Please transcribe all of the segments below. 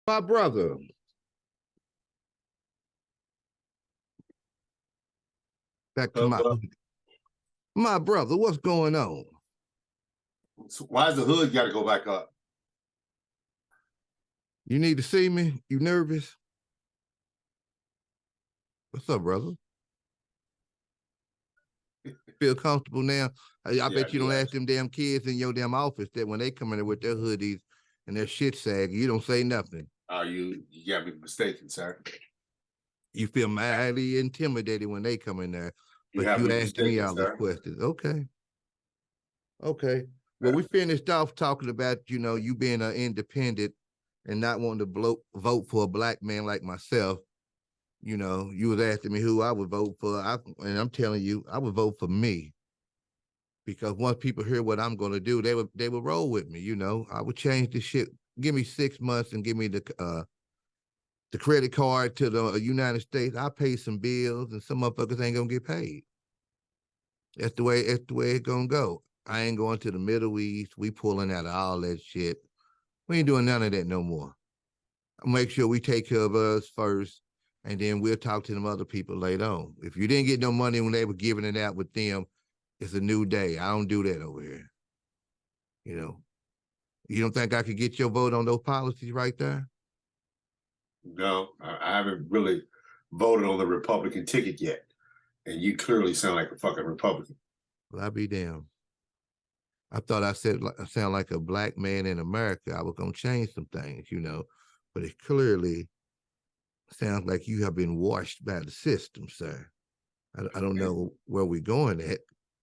My brother, back to Up, up. my brother, what's going on? So why's the hood got to go back up? You need to see me? You nervous? What's up, brother? Feel comfortable now? I bet you don't ask them damn kids in your damn office that when they come in there with their hoodies and their shit sag, you don't say nothing. You got me mistaken, sir. You feel mildly intimidated when they come in there, but you asked me all those questions. Okay. Well, we finished off talking about, you being an independent and not wanting to vote for a black man like myself. You was asking me who I would vote for, and I'm telling you, I would vote for me. Because once people hear what I'm going to do, they would roll with me. I would change the shit. Give me 6 months and give me the credit card to the United States. I pay some bills, and some motherfuckers ain't gonna get paid. That's the way it's gonna go. I ain't going to the Middle East. We pulling out of all that shit. We ain't doing none of that no more. I'll make sure we take care of us first, and then we'll talk to them other people later on. If you didn't get no money when they were giving it out with them, it's a new day. I don't do that over here. You don't think I could get your vote on those policies right there? No, I haven't really voted on the Republican ticket yet. And you clearly sound like a fucking Republican. Well, I'll be damned. I thought I sound like a black man in America. I was going to change some things, but it clearly sounds like you have been washed by the system, sir. I don't know where we're going at,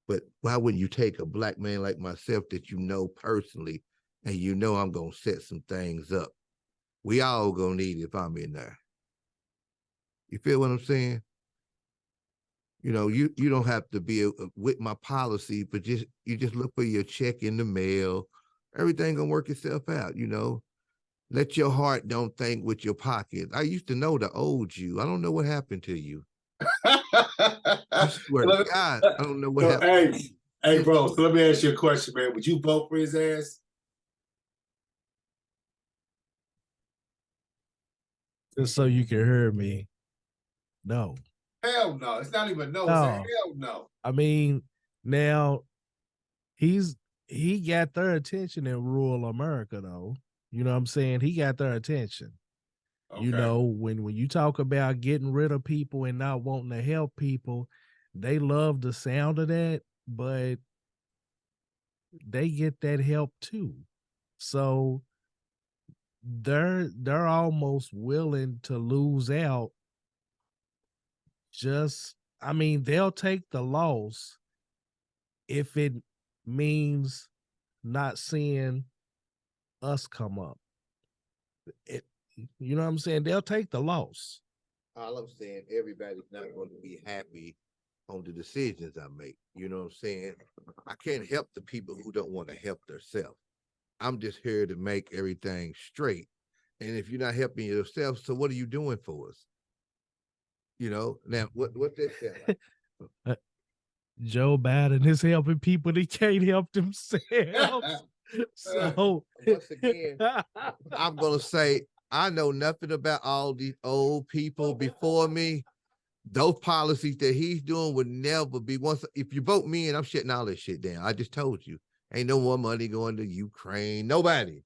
but why wouldn't you take a black man like myself that you know personally and I'm going to set some things up? We all going to need it if I'm in there. You feel what I'm saying? You don't have to be with my policy, but you just look for your check in the mail. Everything gonna work itself out. Let your heart don't think with your pocket. I used to know the old you. I don't know what happened to you. I swear to God, I don't know what happened. Hey, bro. So let me ask you a question, man. Would you vote for his ass? Just so you can hear me. No. Hell no. It's not even no. It's a hell no. I mean, now he got their attention in rural America, though. You know what I'm saying? He got their attention. Okay. When you talk about getting rid of people and not wanting to help people, they love the sound of that, but they get that help too. So they're almost willing to lose out. They'll take the loss if it means not seeing us come up. You know what I'm saying? They'll take the loss. All I'm saying, everybody's not going to be happy on the decisions I make. You know what I'm saying? I can't help the people who don't want to help themselves. I'm just here to make everything straight. And if you're not helping yourself, so what are you doing for us? Now what this Joe Biden is helping people that can't help themselves. So once again, I'm gonna say I know nothing about all these old people before me. Those policies that he's doing would never be if you vote me and I'm shutting all this shit down. I just told you. Ain't no more money going to Ukraine. Nobody.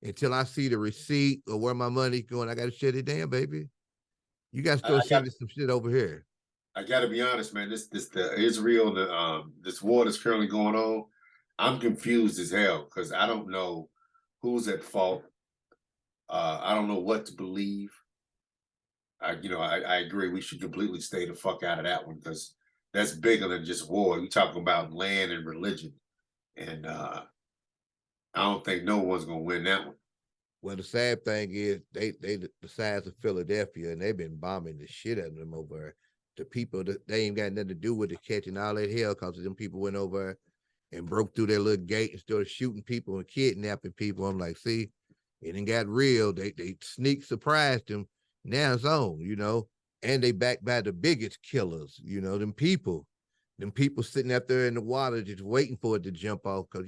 Until I see the receipt or where my money's going, I gotta shut it down, baby. You guys start sending some shit over here. I gotta be honest, man. The Israel, this war that's currently going on. I'm confused as hell because I don't know who's at fault. I don't know what to believe. I agree. We should completely stay the fuck out of that one because that's bigger than just war. You talking about land and religion, and I don't think no one's gonna win that one. Well, the sad thing is they the size of Philadelphia, and they've been bombing the shit out of them over there. The people that they ain't got nothing to do with it catching all that hell because them people went over and broke through their little gate and started shooting people and kidnapping people. I'm like, see, it ain't got real. They sneak surprised them. Now it's on, and they backed by the biggest killers, them people sitting out there in the water just waiting for it to jump off because,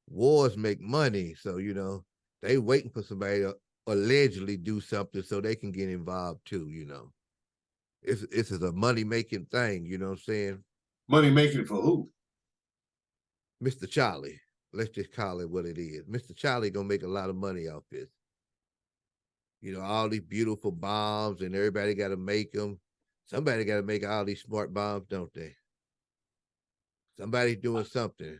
wars make money. So, they waiting for somebody allegedly do something so they can get involved too, you know. This is a money-making thing, you know what I'm saying? Money making for who? Mr. Charlie, let's just call it what it is. Mr. Charlie gonna make a lot of money off this. You know, all these beautiful bombs and everybody got to make them. Somebody got to make all these smart bombs, don't they? Somebody's doing something.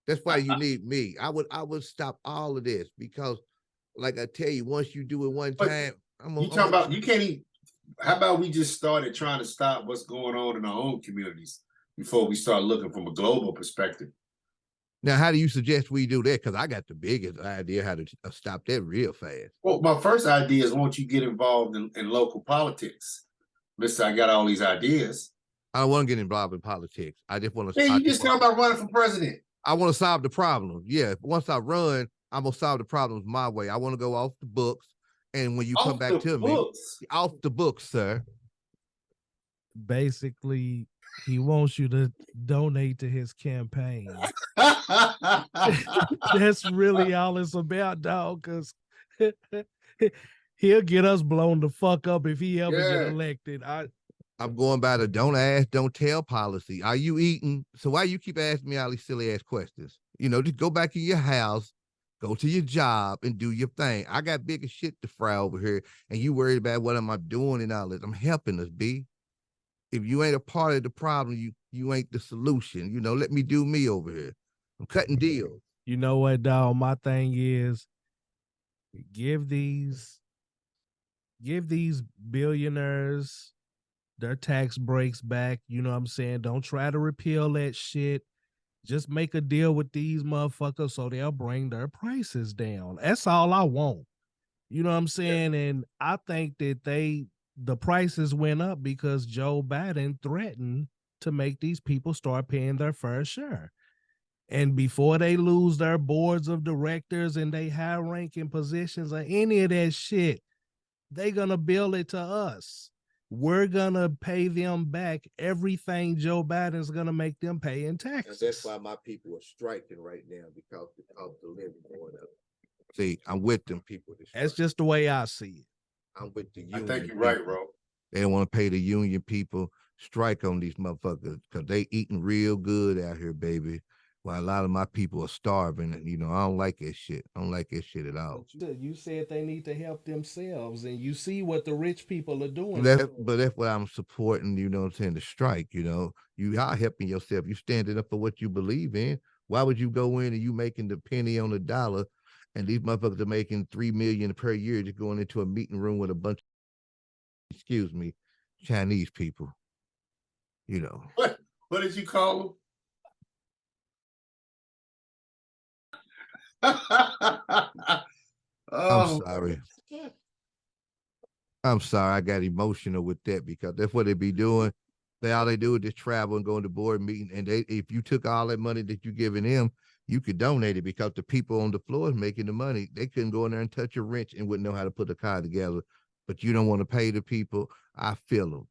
That's why you need me. I would stop all of this because, like I tell you, once you do it one time, You talking about you can't even. How about we just started trying to stop what's going on in our own communities before we start looking from a global perspective? Now, how do you suggest we do that? Because I got the biggest idea how to stop that real fast. Well, my first idea is won't you get involved in local politics? Mister, I got all these ideas. I don't want to get involved in politics. I just want to. Hey, you just talking about running for president. I want to solve the problem. Yeah, once I run, I'm gonna solve the problems my way. I want to go off the books, and when you come back to me, off the books, sir. Basically, he wants you to donate to his campaign. That's really all it's about, dog. Because he'll get us blown the fuck up if he ever get elected. I'm going by the don't ask, don't tell policy. Are you eating? So why you keep asking me all these silly ass questions? You know, just go back in your house, go to your job, and do your thing. I got bigger shit to fry over here, and you worried about what am I doing and all this. I'm helping us, B. If you ain't a part of the problem, you ain't the solution. You know, let me do me over here. I'm cutting deals. You know what, dog? My thing is give these billionaires their tax breaks back. You know what I'm saying? Don't try to repeal that shit. Just make a deal with these motherfuckers so they'll bring their prices down. That's all I want. You know what I'm saying? Yeah. And I think that the prices went up because Joe Biden threatened to make these people start paying their fair share. And before they lose their boards of directors and they high-ranking positions or any of that shit, they're going to bill it to us. We're going to pay them back everything Joe Biden's going to make them pay in taxes. And that's why my people are striking right now because of the living going up. See, I'm with them people. That's just the way I see it. I'm with the union. I think you're right, bro. They don't want to pay the union people. Strike on these motherfuckers because they eating real good out here, baby. While a lot of my people are starving, and you know, I don't like that shit. I don't like that shit at all. You said they need to help themselves, and you see what the rich people are doing. But that's what I'm supporting, you know what I'm saying, the strike, you know. You are helping yourself. You standing up for what you believe in. Why would you go in and you making the penny on the dollar, and these motherfuckers are making $3 million per year just going into a meeting room with a bunch of, excuse me, Chinese people, you know. What did you call them? Oh. I'm sorry. I'm sorry. I got emotional with that because that's what they be doing. All they do is just travel and go into board meeting. And if you took all that money that you're giving them, you could donate it because the people on the floor is making the money. They couldn't go in there and touch a wrench and wouldn't know how to put a car together. But you don't want to pay the people. I feel them.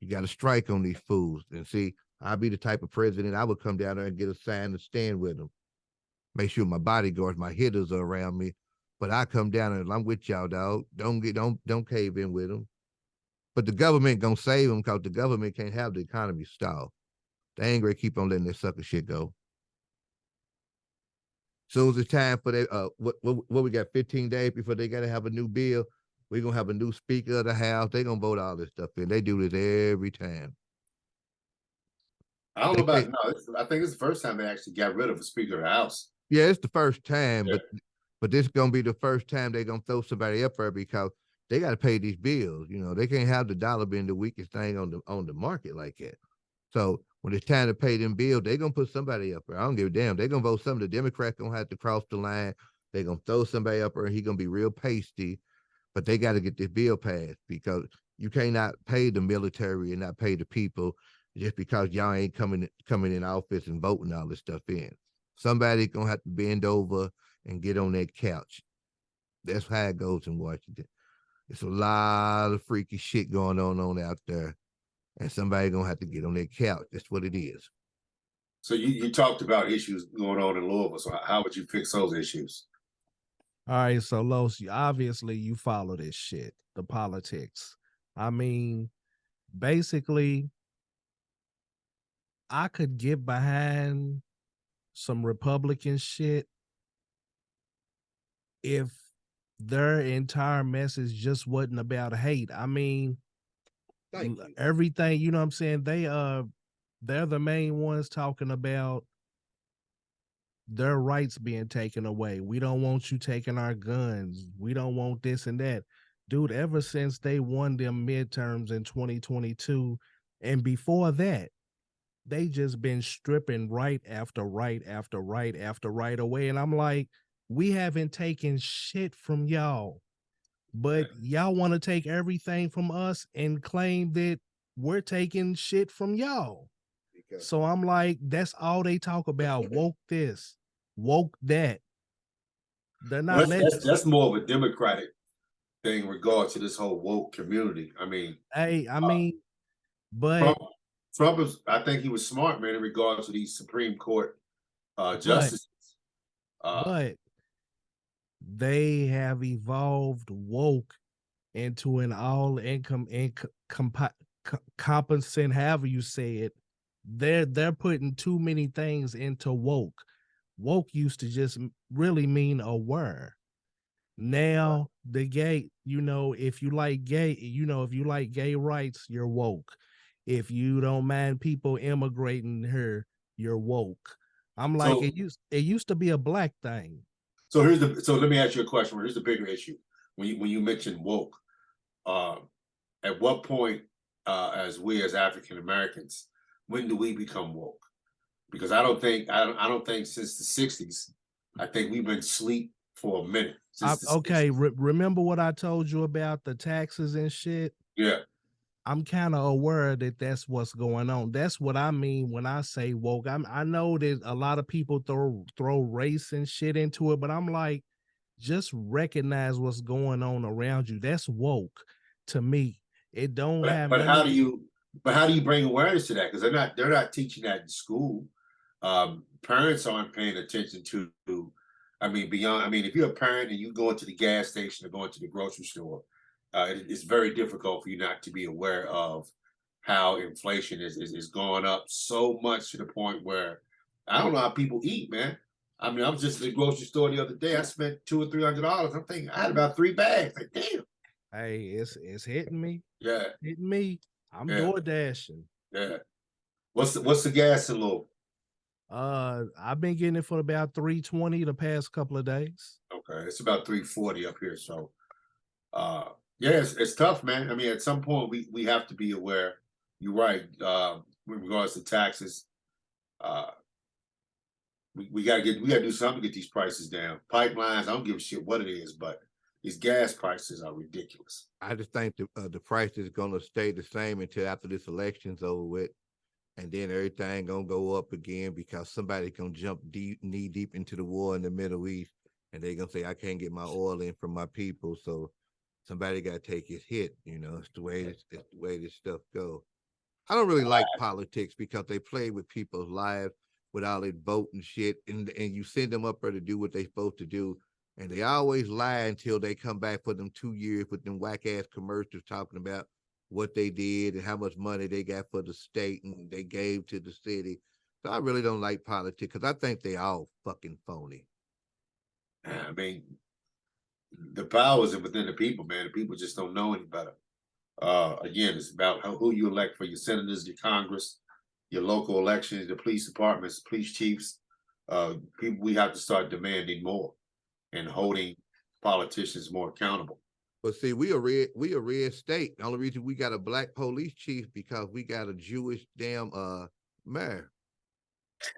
You got to strike on these fools. And see, I'd be the type of president, I would come down there and get a sign to stand with them. Make sure my bodyguards, my hitters are around me. But I come down and I'm with y'all, dog. Don't cave in with them. But the government gonna save them because the government can't have the economy stall. They ain't gonna keep on letting that sucker shit go. Soon as it's time for that, what we got 15 days before they gotta have a new bill. We're gonna have a new speaker of the house. They gonna vote all this stuff in. They do this every time. I don't know about I think it's the first time they actually got rid of a speaker of the house. Yeah, it's the first time, but this is gonna be the first time they're gonna throw somebody up there because they gotta pay these bills. You know, they can't have the dollar being the weakest thing on the market like that. So when it's time to pay them bills, they're gonna put somebody up there. I don't give a damn. They're gonna vote some of the Democrats gonna have to cross the line. They're gonna throw somebody up there and he's gonna be real pasty, but they gotta get this bill passed because you cannot pay the military and not pay the people just because y'all ain't coming in office and voting all this stuff in. Somebody gonna have to bend over and get on that couch. That's how it goes in Washington. It's a lot of freaky shit going on out there, and somebody gonna have to get on that couch. That's what it is. So you talked about issues going on in Louisville. So how would you fix those issues? All right, so Los, obviously you follow this shit, the politics. I mean, basically, I could get behind some Republican shit if their entire message just wasn't about hate. I mean, everything, you know what I'm saying? They're the main ones talking about their rights being taken away. We don't want you taking our guns. We don't want this and that. Dude, ever since they won them midterms in 2022 and before that, they just been stripping right after right after right after right away. And I'm like, we haven't taken shit from y'all, but y'all want to take everything from us and claim that we're taking shit from y'all. So I'm like, that's all they talk about. Woke this, woke that. They're not Well, letting. that's more of a Democratic thing in regard to this whole woke community. I mean, Hey, I mean, but Trump, Trump is, I think he was smart, man, in regards to these Supreme Court but justices. Uh, but they have evolved woke into an all income compensant, however you say it. They're putting too many things into woke. Woke used to just really mean aware. Now the gay, if you like gay, if you like gay rights, you're woke. If you don't mind people immigrating here, you're woke. I'm like, so it used to be a black thing. so let me ask you a question. Here's the bigger issue. When you mentioned woke, uh, at what point, as we as African Americans, when do we become woke? Because I don't think since the '60s, I think we've been asleep for a minute since the Okay, 60s. remember what I told you about the taxes and shit? Yeah. I'm kind of aware that that's what's going on. That's what I mean when I say woke. I know that a lot of people throw race and shit into it, but I'm like, just recognize what's going on around you. That's woke to me. It don't have But nothing how to do do. you bring awareness to that? Because they're not teaching that in school. Parents aren't paying attention to. I mean, beyond. I mean, if you're a parent and you go into the gas station or go into the grocery store, it's very difficult for you not to be aware of how inflation is going up so much to the point where I don't know how people eat, man. I mean, I was just in the grocery store the other day. I spent $200 or $300. I'm thinking I had about 3 bags. Like, damn. Hey, it's hitting me. Yeah, Hitting me. I'm yeah, door dashing. yeah. What's the gas in Louisville? I've been getting it for about 320 the past couple of days. Okay, it's about 340 up here. So, uh, yeah, it's tough, man. I mean, at some point we have to be aware. You're right. With regards to taxes, uh, we gotta do something to get these prices down. Pipelines, I don't give a shit what it is, but these gas prices are ridiculous. I just think the price is gonna stay the same until after this election's over with, and then everything gonna go up again because somebody's gonna jump knee deep into the war in the Middle East, and they're gonna say I can't get my oil in from my people, so somebody got to take his hit. It's the way this stuff goes. I don't really like politics because they play with people's lives with all that vote and shit, and you send them up there to do what they're supposed to do, and they always lie until they come back for them 2 years with them whack ass commercials talking about what they did and how much money they got for the state and they gave to the city. So I really don't like politics because I think they all fucking phony. I mean, the power is within the people, man. The people just don't know any better. Again, it's about who you elect for your senators, your Congress, your local elections, the police departments, police chiefs. People, we have to start demanding more and holding politicians more accountable. But see, we a red state. The only reason we got a black police chief because we got a Jewish damn mayor.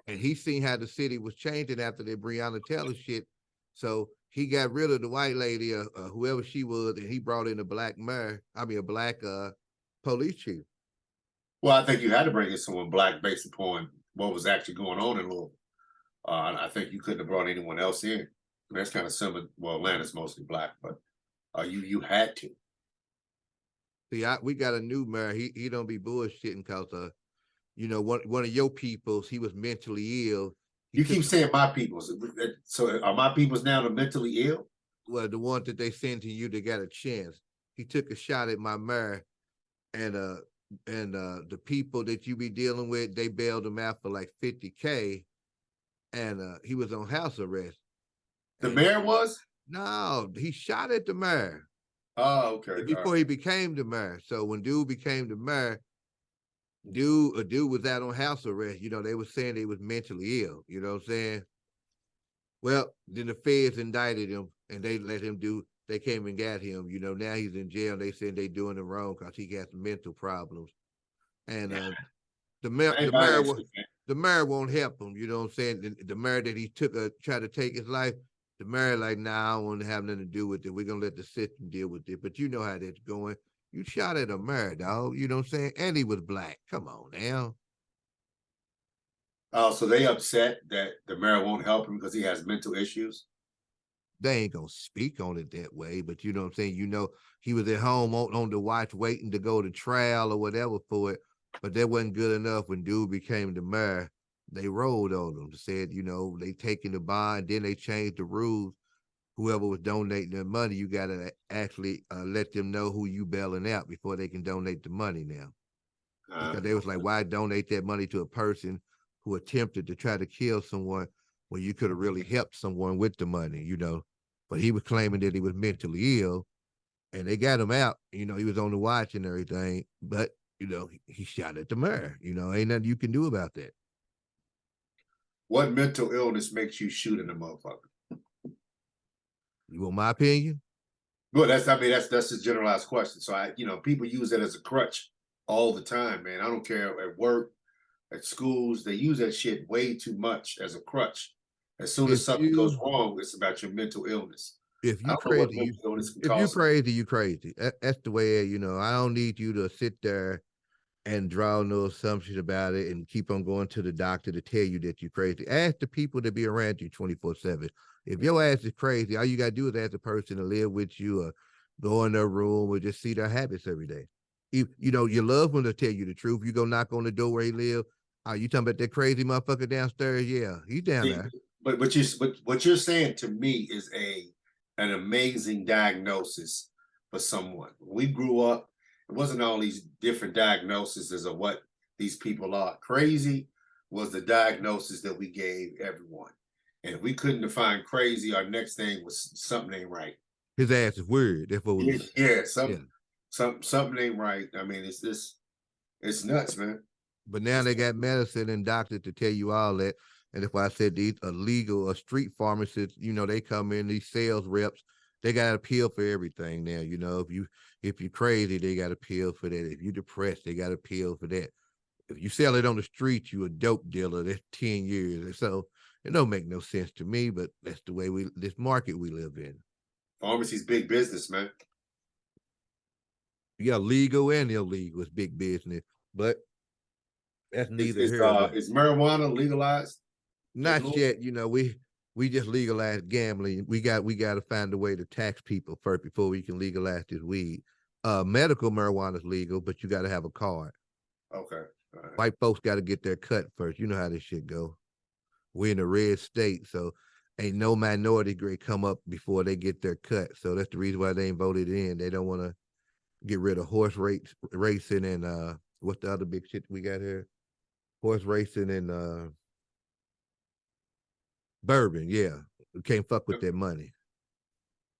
And he seen how the city was changing after the Breonna Taylor shit. So he got rid of the white lady, whoever she was, and he brought in a black mayor. I mean, a black police chief. Well, I think you had to bring in someone black based upon what was actually going on in Louisville. I think you couldn't have brought anyone else in. That's kind of similar. Well, Atlanta's mostly black, but you had to. See, we got a new mayor. He don't be bullshitting because one of your peoples, he was mentally ill. You keep saying my peoples. So are my peoples now the mentally ill? well, the one that they sent to you that got a chance. He took a shot at my mare, and the people that you be dealing with, they bailed him out for like 50K, and he was on house arrest. The And mayor was? no, he shot at the mayor Oh, okay. before he became the mayor. So when dude became the mayor, dude was out on house arrest. You know, they were saying he was mentally ill. You know what I'm saying? Well, then the feds indicted him, and they let him do. They came and got him. You know, now he's in jail. They said they doing him wrong because he got some mental problems. And the mayor, I ain't the buying mayor, that shit, man. the mayor won't help him. You know what I'm saying? The mayor that he tried to take his life. The mayor like, nah, I don't want to have nothing to do with it. We're gonna let the system deal with it. But you know how that's going. You shot at a mayor, dog. You know what I'm saying? And he was black. Come on now. Oh, so they upset that the mayor won't help him because he has mental issues? They ain't gonna speak on it that way, but you know what I'm saying? You know, he was at home on the watch waiting to go to trial or whatever for it, but that wasn't good enough. When dude became the mayor, they rolled on him, said, you know, they taking the bond, then they changed the rules. Whoever was donating the money, you gotta actually let them know who you bailing out before they can donate the money now. Because they was like, why donate that money to a person who attempted to try to kill someone when you could have really helped someone with the money, you know? But he was claiming that he was mentally ill, and they got him out. You know, he was on the watch and everything, but you know, he shot at the mayor. You know, ain't nothing you can do about that. What mental illness makes you shoot in a motherfucker? You want my opinion? Well, that's a generalized question. So people use that as a crutch all the time, man. I don't care at work, at schools, they use that shit way too much as a crutch. As soon as If something goes you wrong, it's about your mental illness. if I you don't know what crazy, mental illness can if you cause. crazy, you crazy. That's the way. You know, I don't need you to sit there and draw no assumptions about it and keep on going to the doctor to tell you that you're crazy. Ask the people to be around you 24/7. If your ass is crazy, all you gotta do is ask a person to live with you or go in their room or just see their habits every day. You know, your loved one to tell you the truth. You go knock on the door where he live. Are you talking about that crazy motherfucker downstairs? Yeah, he's down See, there. but what you're saying to me is an amazing diagnosis for someone. We grew up, it wasn't all these different diagnoses of what these people are. Crazy was the diagnosis that we gave everyone. And if we couldn't define crazy, our next thing was something ain't right. His ass is weird. That's what we was. Yeah, Yeah. something ain't right. I mean, it's nuts, man. But now they got medicine and doctors to tell you all that. And if I said these illegal or street pharmacists, you know, they come in, these sales reps, they got a pill for everything now. You know, if you're crazy, they got a pill for that. If you're depressed, they got a pill for that. If you sell it on the street, you a dope dealer. That's 10 years. And so it don't make no sense to me, but that's the way this market we live in. Pharmacy's big business, man. Yeah, legal and illegal is big business, but that's neither Is here or there. is marijuana legalized? Not yet. You know, we just legalized gambling. We got to find a way to tax people first before we can legalize this weed. Medical marijuana is legal, but you got to have a card. Okay. All right. White folks got to get their cut first. You know how this shit go. We're in a red state, so ain't no minority grade come up before they get their cut. So that's the reason why they ain't voted in. They don't want to get rid of horse racing and what's the other big shit we got here? Horse racing and bourbon. Yeah, we can't fuck with that money.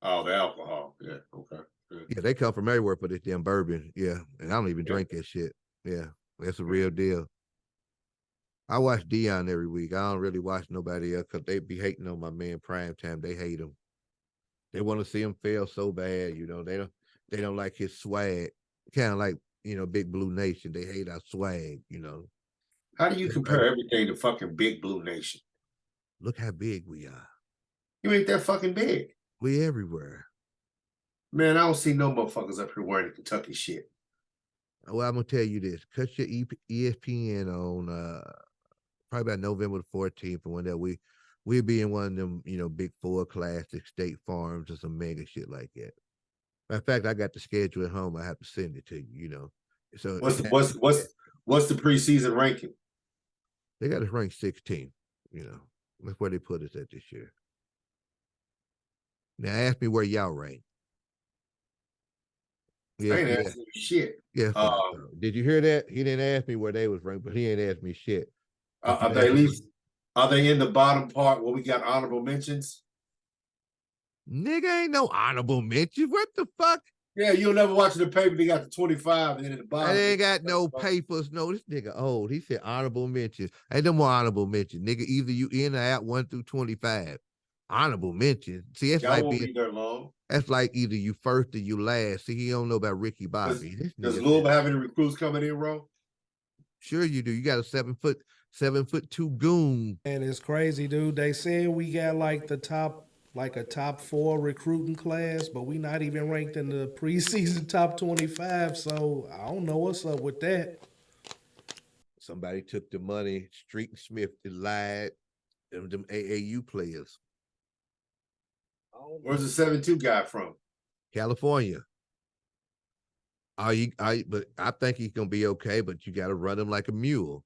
Oh, the alcohol. Yeah. Okay. Good. Yeah, they come from everywhere for this damn bourbon. Yeah, and I don't even Yeah. drink that shit. Yeah, that's a real deal. I watch Dion every week. I don't really watch nobody else because they be hating on my man Prime Time. They hate him. They want to see him fail so bad. You know, they don't like his swag. Kind of like, you know, Big Blue Nation. They hate our swag. You know, How do you compare everything to fucking Big Blue Nation? look how big we are. You ain't that fucking big. We everywhere. Man, I don't see no motherfuckers up here wearing the Kentucky shit. Well, I'm gonna tell you this: cut your ESPN on probably about November the 14th, and when that we'll be in one of them, you know, big four classic State Farms or some mega shit like that. Matter of fact, I got the schedule at home. I have to send it to you. You know, so What's the preseason ranking? they got us ranked 16th. You know, that's where they put us at this year. Now ask me where y'all rank. I ain't asking you shit. Yeah. Did you hear that? He didn't ask me where they was ranked, but he ain't asked me shit. Are they at least? Are they in the bottom part where we got honorable mentions? Nigga, ain't no honorable mentions. What the fuck? Yeah, you'll never watch the paper. They got the 25, and then at the bottom. They ain't got no papers. No, this nigga old. He said honorable mentions. Ain't no more honorable mentions. Nigga, either you in or out 1 through 25. Honorable mentions. See, that's Y'all won't be there long. That's like either you first or you last. See, he don't know about Ricky Bobby. Does Louisville have any recruits coming in, Ro? Sure you do. You got a 7'2" goon. And it's crazy, dude. They said we got like a top 4 recruiting class, but we not even ranked in the preseason top 25. So I don't know what's up with that. Somebody took the money. Street and Smith lied. Them AAU players. Where's the 7'2" guy from? California. But I think he's gonna be okay, but you gotta run him like a mule.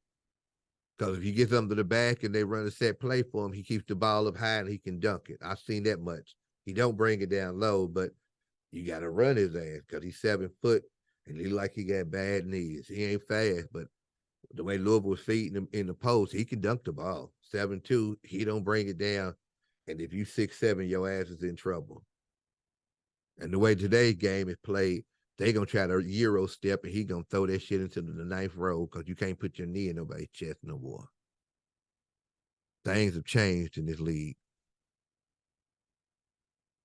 Because if you get something to the back and they run a set play for him, he keeps the ball up high and he can dunk it. I've seen that much. He don't bring it down low, but you gotta run his ass because he's 7 foot and he like he got bad knees. He ain't fast, but the way Louisville was feeding him in the post, he can dunk the ball. 7'2", he don't bring it down. And if you 6'7", your ass is in trouble. And the way today's game is played, they gonna try to Euro step and he gonna throw that shit into the 9th row because you can't put your knee in nobody's chest no more. Things have changed in this league.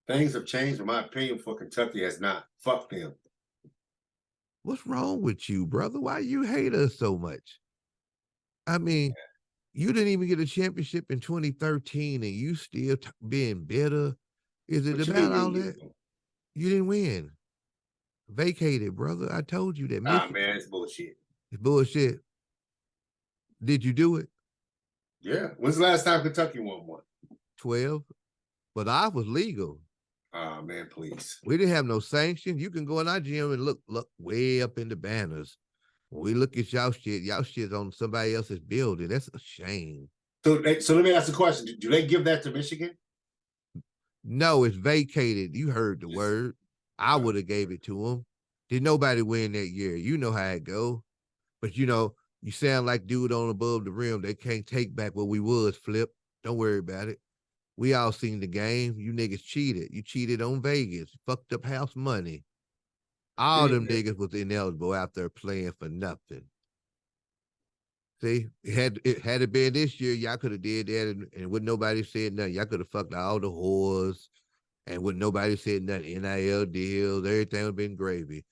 Things have changed, in my opinion, for Kentucky has not. Fuck them. What's wrong with you, brother? Why you hate us so much? I mean, you didn't even get a championship in 2013 and you still being bitter. Is it about all that? You didn't win. Vacated, brother. I told you that. Nah, man, it's bullshit. It's bullshit. Did you do it? Yeah. When's the last time Kentucky won one? 12. But I was legal. Oh, man, please. We didn't have no sanction. You can go in our gym and look way up in the banners. When we look at y'all shit's on somebody else's building. That's a shame. So let me ask a question. Do they give that to Michigan? No, it's vacated. You heard the word. I would have gave it to them. Did nobody win that year? You know how it go. But you know, you sound like dude on above the rim. They can't take back what we was, Flip. Don't worry about it. We all seen the game. You niggas cheated. You cheated on Vegas. Fucked up house money. All them niggas was ineligible out there playing for nothing. See, it had been this year, y'all could have did that and wouldn't nobody said nothing. Y'all could have fucked all the whores and wouldn't nobody said nothing. NIL deals, everything would have been gravy.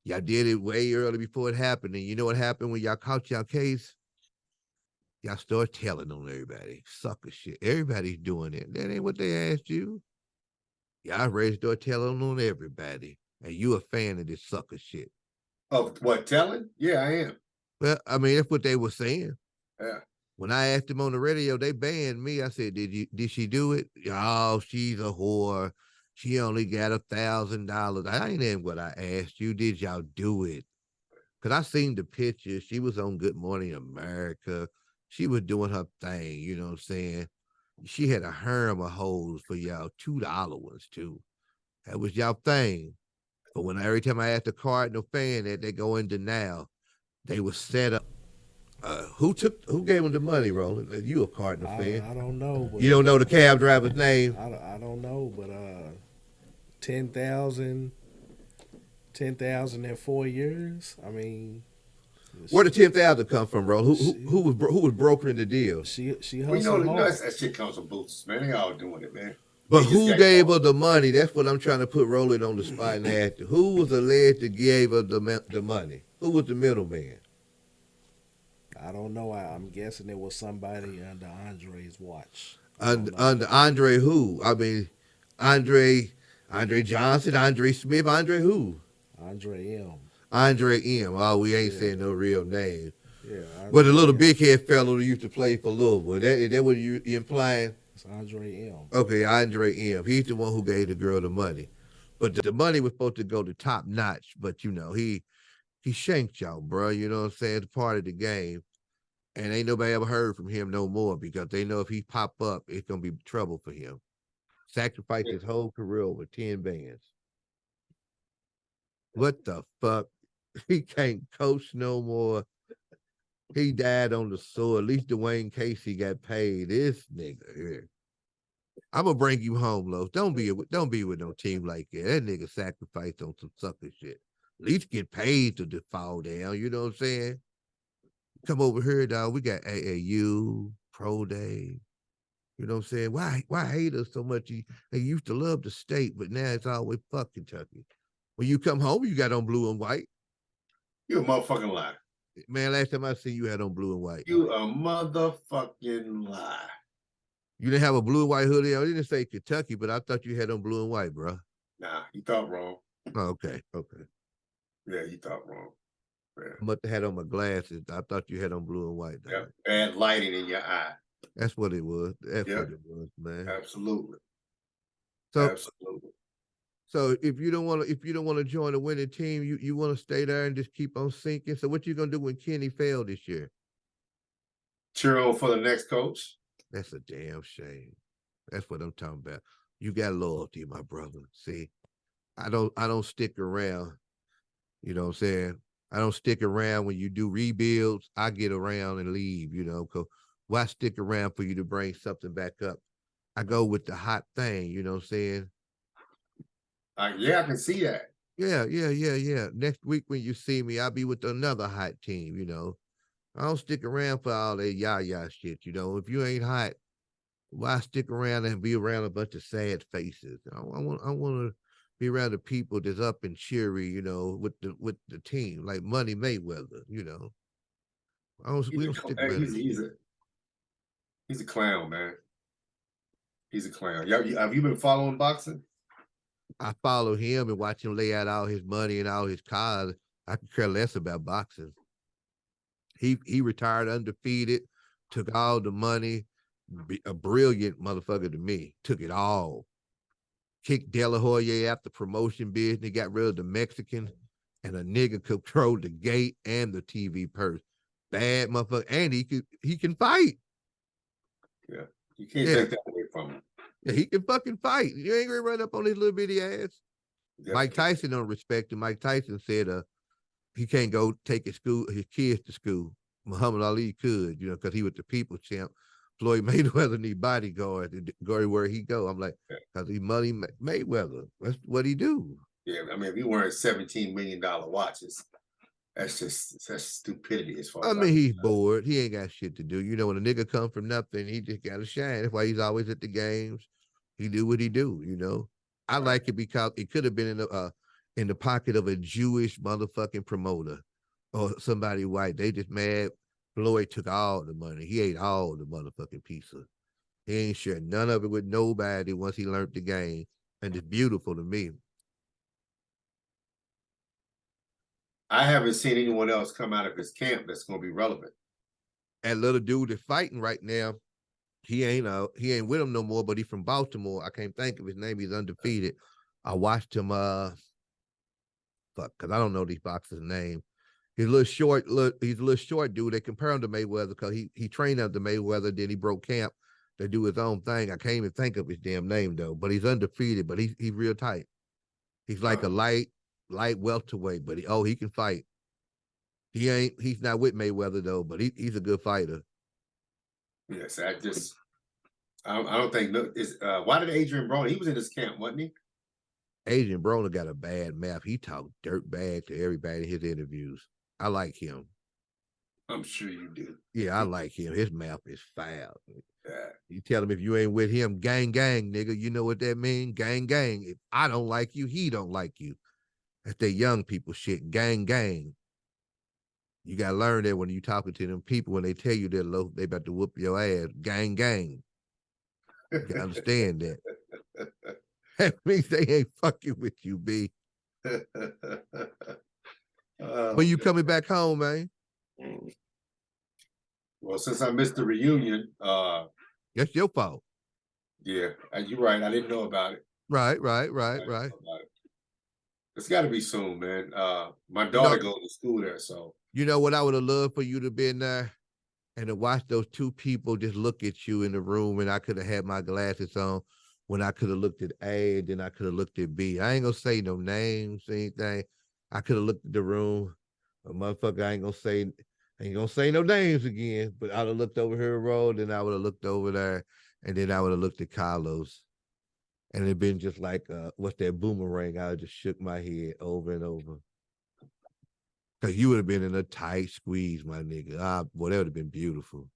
Y'all did it way early before it happened. And you know what happened when y'all caught y'all case? Y'all start telling on everybody. Sucker shit. Everybody's doing it. That ain't what they asked you. Y'all ready to start telling on everybody. And you a fan of this sucker shit. Of what, telling? Yeah, I am. Well, I mean, that's what they were saying. Yeah. When I asked them on the radio, they banned me. I said, did she do it? Oh, she's a whore. She only got $1,000. I ain't in what I asked you. Did y'all do it? Because I seen the pictures. She was on Good Morning America. She was doing her thing, you know what I'm saying? She had a harem of hoes for y'all, $2 ones too. That was y'all thing. But when every time I asked a Cardinal fan that, they go in denial. They were set up. Who gave them the money, Roland? You a Cardinal fan? I don't know. You don't know the cab driver's name? I don't know, but 10,000 in 4 years. I mean, where did 10,000 come from, Roland? Who was brokering the deal? She hustled hard. That shit comes from boosters, man. They all doing it, man. But who gave her the money? That's what I'm trying to put Roland on the spot and ask you. Who was alleged to give her the money? Who was the middleman? I don't know. I'm guessing it was somebody under Andre's watch. Under Andre who? I mean, Andre Johnson, Andre Smith, Andre who? Andre M. Andre M. Oh, we ain't saying no real name. Yeah. But the little big head fellow who used to play for Louisville. Is that what you implying? It's Andre M. Okay, Andre M. He's the one who gave the girl the money. But the money was supposed to go to Top Notch. But, you know, he shanked y'all, bro. You know what I'm saying? It's part of the game. And ain't nobody ever heard from him no more because they know if he pop up, it's going to be trouble for him. Sacrificed his whole career over 10 bands. What the fuck? He can't coach no more. He died on the sword. At least Dwayne Casey got paid. This nigga here. I'm gonna bring you home, Los. Don't be with no team like that. That nigga sacrificed on some sucker shit. At least get paid to fall down. You know what I'm saying? Come over here, dog. We got AAU, Pro Day. You know what I'm saying? Why hate us so much? They used to love the state, but now it's always fuck Kentucky. When you come home, you got on blue and white. You a motherfucking lie. Man, last time I seen you had on blue and white. You a motherfucking lie. You didn't have a blue and white hoodie. I didn't say Kentucky, but I thought you had on blue and white, bro. Nah, you thought wrong. Oh, okay. Yeah, you thought wrong. Yeah. I must have had on my glasses. I thought you had on blue and white. Yeah, bad lighting in your eye. That's what it was. That's what it was, man. Absolutely. So, absolutely. So if you don't want to join a winning team, you want to stay there and just keep on sinking. So what you gonna do when Kenny failed this year? Cheer on for the next coach. That's a damn shame. That's what I'm talking about. You got loyalty, my brother. See, I don't stick around. You know what I'm saying? I don't stick around when you do rebuilds. I get around and leave, you know, because why stick around for you to bring something back up? I go with the hot thing, you know what I'm saying? Yeah, I can see that. Yeah. Next week when you see me, I'll be with another hot team, you know. I don't stick around for all that yah shit, you know. If you ain't hot, why stick around and be around a bunch of sad faces? I want to be around the people that's up and cheery, you know, with the team, like Money Mayweather, you know. We don't stick around. He's a clown, man. He's a clown. Have you been following boxing? I follow him and watch him lay out all his money and all his cars. I could care less about boxing. He retired undefeated, took all the money, a brilliant motherfucker to me, took it all. Kicked De La Hoya out the promotion business, got rid of the Mexican, and a nigga controlled the gate and the TV purse. Bad motherfucker, and he can fight. Yeah, you can't take that away from him. Yeah, he can fucking fight. You ain't gonna run up on his little bitty ass. Definitely. Mike Tyson don't respect him. Mike Tyson said he can't go take his kids to school. Muhammad Ali could, you know, because he was the people's champ. Floyd Mayweather need bodyguards to go everywhere he go. I'm like, because he Money Mayweather. That's what he do. Yeah, I mean, if he wearing $17 million watches, that's stupidity as far as he's bored. He ain't got shit to do. You know, when a nigga come from nothing, he just gotta shine. That's why he's always at the games. He do what he do, you know. I like it because it could have been in the pocket of a Jewish motherfucking promoter or somebody white. They just mad Floyd took all the money. He ate all the motherfucking pizza. He ain't sharing none of it with nobody once he learned the game. And it's beautiful to me. I haven't seen anyone else come out of his camp that's going to be relevant. That little dude that's fighting right now, he ain't with him no more, but he's from Baltimore. I can't think of his name. He's undefeated. I watched him because I don't know these boxers' name. He's a little short dude. They compare him to Mayweather because he trained under Mayweather, then he broke camp to do his own thing. I can't even think of his damn name though, but he's undefeated, but he's real tight. He's like a light welterweight, but he can fight. He's not with Mayweather though, but he's a good fighter. Yes, I don't think why did Adrian Broner, he was in his camp, wasn't he? Adrian Broner got a bad mouth. He talked dirt bag to everybody in his interviews. I like him. I'm sure you do. Yeah, I like him. His mouth is foul. Yeah. You tell him if you ain't with him, gang, nigga. You know what that means? Gang. If I don't like you, he don't like you. That's that young people shit. Gang. You gotta learn that when you talking to them people, when they tell you they're low, they about to whoop your ass. Gang. You gotta understand that. That means they ain't fucking with you, B. When you coming back home, man? Well, since I missed the reunion, that's your fault. Yeah, you're right. I didn't know about it. Right. It's got to be soon, man. My daughter goes to school there, so. You know what I would have loved for you to been there and to watch those two people just look at you in the room, and I could have had my glasses on when I could have looked at A and then I could have looked at B. I ain't gonna say no names, anything. I could have looked at the room. A motherfucker, I ain't gonna say no names again, but I'd have looked over her road, then I would have looked over there, and then I would have looked at Carlos. And it'd been just like what's that boomerang? I just shook my head over and over. Cause you would have been in a tight squeeze, my nigga. Boy, that would have been beautiful.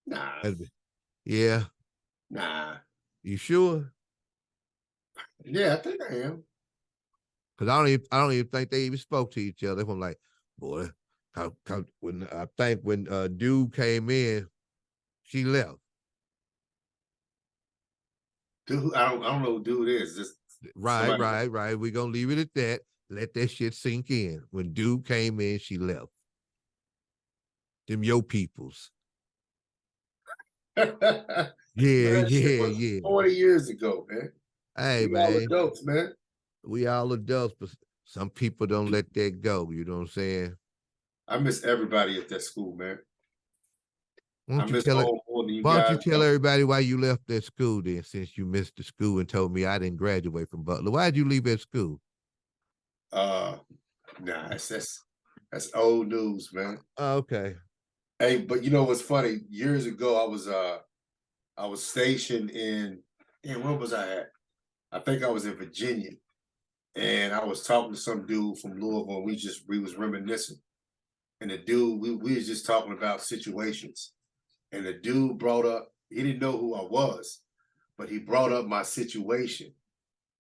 Nah. Yeah. Nah. You sure? Yeah, I think I am. Cause I don't even think they even spoke to each other. I'm like, boy, when I think when dude came in, she left. Dude, I don't know who dude is. Just Right. We're gonna leave it at that. Let that shit sink in. When dude came in, she left. Them your peoples. Man, Yeah, that shit was 40 years ago, man. Hey, We all man. adults, man. We all adults, but some people don't let that go. You know what I'm saying? I miss everybody at that school, man. Why I miss home more than you don't you guys. tell everybody why you left that school then, since you missed the school and told me I didn't graduate from Butler? Why'd you leave that school? Nah, that's old news, man. Okay. Hey, but you know what's funny? Years ago, I was stationed where was I at? I think I was in Virginia, and I was talking to some dude from Louisville. And we was reminiscing, and the dude we was just talking about situations, and the dude brought up, he didn't know who I was, but he brought up my situation,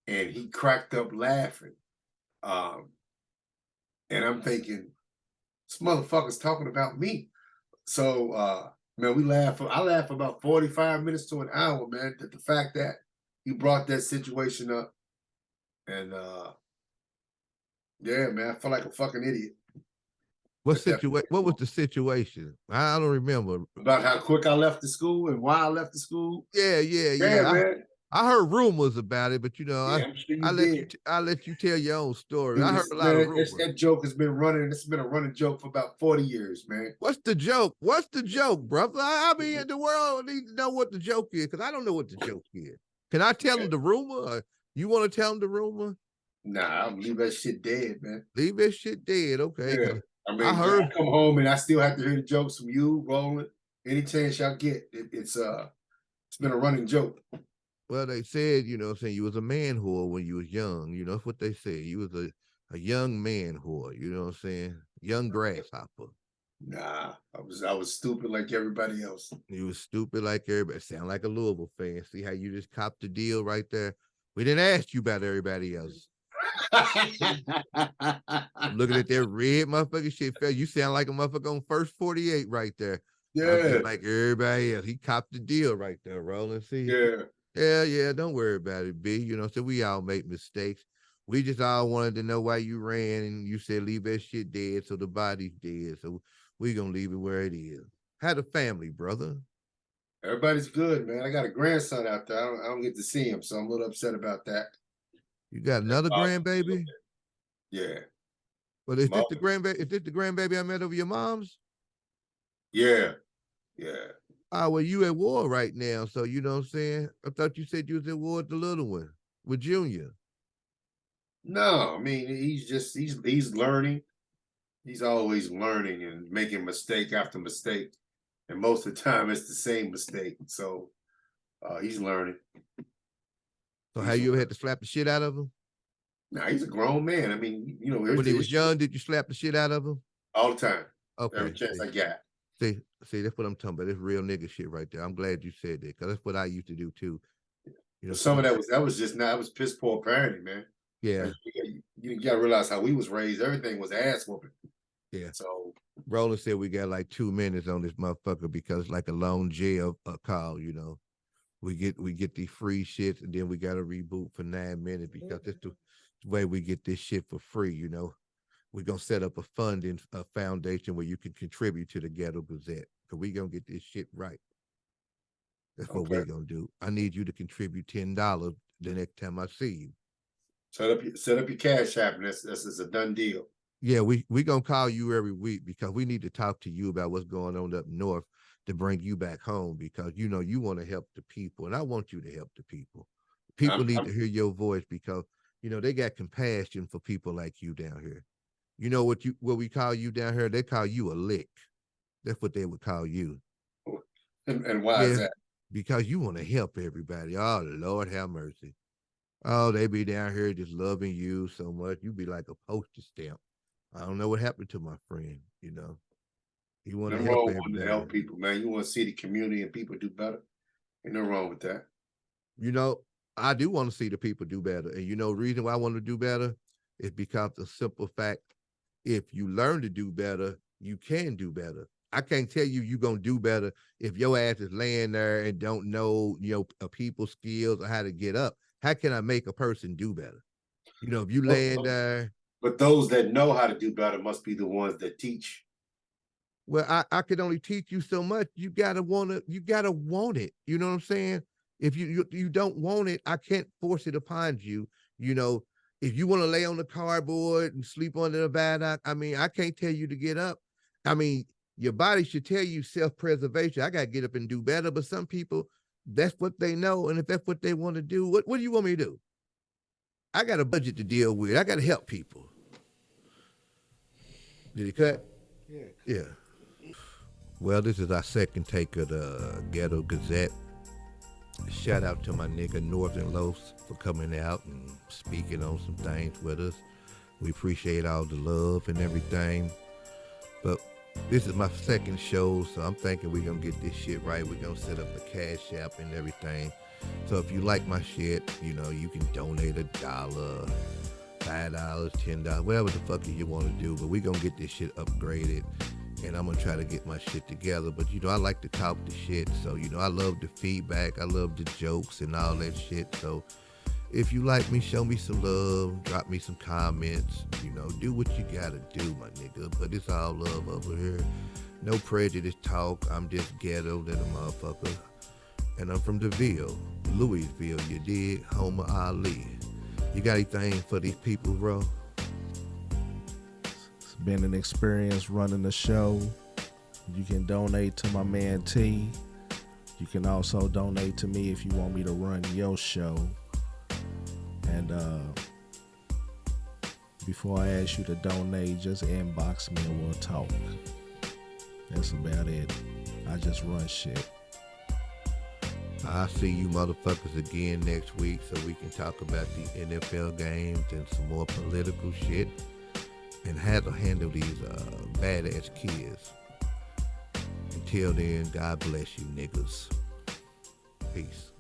and he cracked up laughing, and I'm thinking, this motherfucker's talking about me. So man, I laughed for about 45 minutes to an hour, man, at the fact that he brought that situation up. And yeah, man, I felt like a fucking idiot. What was the situation? I don't remember. About how quick I left the school and why I left the school. Yeah, man. I heard rumors about it, but you know, Yeah, I'm sure you did. I let you tell your own story. Dude, I heard a lot of rumors. That joke has been running. It's been a running joke for about 40 years, man. What's the joke? What's the joke, brother? I mean, the world needs to know what the joke is, because I don't know what the joke is. Can I tell them the rumor? Or you want to tell them the rumor? Nah, I'll leave that shit dead, man. Leave that shit dead, okay? Yeah. I mean, I come home and I still have to hear the jokes from you, Roland. Any chance y'all get, it's been a running joke. Well, they said, you know, saying you was a man whore when you was young. You know, that's what they said. You was a young man whore. You know what I'm saying? Young grasshopper. Nah, I was stupid like everybody else. You was stupid like everybody. Sound like a Louisville fan. See how you just copped the deal right there? We didn't ask you about everybody else. I'm looking at that red motherfucking shit. You sound like a motherfucker on First 48 right there. Yeah. Like everybody else. He copped the deal right there, Roland. See? Yeah. Yeah. Don't worry about it, B. You know, so we all make mistakes. We just all wanted to know why you ran, and you said leave that shit dead, so the body's dead. So we gonna leave it where it is. How the family, brother? Everybody's good, man. I got a grandson out there. I don't get to see him, so I'm a little upset about that. You got another grandbaby? Yeah. But is this the grandbaby? Is this the grandbaby I met over your mom's? Yeah. Well, you at war right now, so you know what I'm saying? I thought you said you was at war with the little one, with Junior. No, I mean, he's learning. He's always learning and making mistake after mistake. And most of the time it's the same mistake. So he's learning. So how you ever had to slap the shit out of him? Nah, he's a grown man. I mean, you know, when he was young, did you slap the shit out of him? All the time. Okay. Every chance I got. See, that's what I'm talking about. This real nigga shit right there. I'm glad you said that, because that's what I used to do too. You know, some of that was piss poor parenting, man. Yeah. You gotta realize how we was raised. Everything was ass whooping. Yeah. So Roland said we got like 2 minutes on this motherfucker because like a long jail call, you know. We get these free shits, and then we got to reboot for 9 minutes because that's the way we get this shit for free, you know. We're going to set up a funding foundation where you can contribute to the Ghetto Gazette, because we're going to get this shit right. That's what we're going to do. I need you to contribute $10 the next time I see you. Set up your Cash App, and this is a done deal. Yeah, we going to call you every week because we need to talk to you about what's going on up north. to bring you back home because you know you want to help the people, and I want you to help the people. People need to hear your voice because you know they got compassion for people like you down here. You know what we call you down here? They call you a lick. That's what they would call you. And why is Yeah, that? because you want to help everybody. Oh Lord have mercy. Oh, they be down here just loving you so much. You be like a postage stamp. I don't know what happened to my friend, you know. He want to Nothing help wrong with wanting to everybody. help people, man. You want to see the community and people do better. Ain't no wrong with that. You know, I do want to see the people do better. And you know, the reason why I want to do better is because the simple fact, if you learn to do better, you can do better. I can't tell you you're going to do better if your ass is laying there and don't know, you know, a people's skills or how to get up. How can I make a person do better? You know, if you laying there. But those that know how to do better must be the ones that teach. Well, I can only teach you so much. You gotta want it. You gotta want it. You know what I'm saying? If you don't want it, I can't force it upon you. You know, if you want to lay on the cardboard and sleep under the viaduct, I mean, I can't tell you to get up. I mean, your body should tell you self-preservation. I gotta get up and do better. But some people, that's what they know, and if that's what they want to do, what do you want me to do? I got a budget to deal with. I got to help people. Did he cut? Yeah. Yeah. Well, this is our second take of the Ghetto Gazette. Shout out to my nigga Northern Los for coming out and speaking on some things with us. We appreciate all the love and everything. But this is my second show, so I'm thinking we're going to get this shit right. We're going to set up a cash app and everything. So if you like my shit, you know, you can donate $1, $5, $10, whatever the fuck you want to do. But we're going to get this shit upgraded. And I'm going to try to get my shit together. But, you know, I like to talk the shit. So, you know, I love the feedback. I love the jokes and all that shit. So, if you like me, show me some love. Drop me some comments. You know, do what you got to do, my nigga. But it's all love over here. No prejudice talk. I'm just ghetto than a motherfucker. And I'm from the Ville, Louisville, you dig? Home of Ali. You got anything for these people, bro? Been an experience running the show. You can donate to my man T. You can also donate to me if you want me to run your show. And before I ask you to donate, just inbox me and we'll talk. That's about it. I just run shit. I'll see you motherfuckers again next week so we can talk about the NFL games and some more political shit. And how to handle these badass kids. Until then, God bless you niggas. Peace.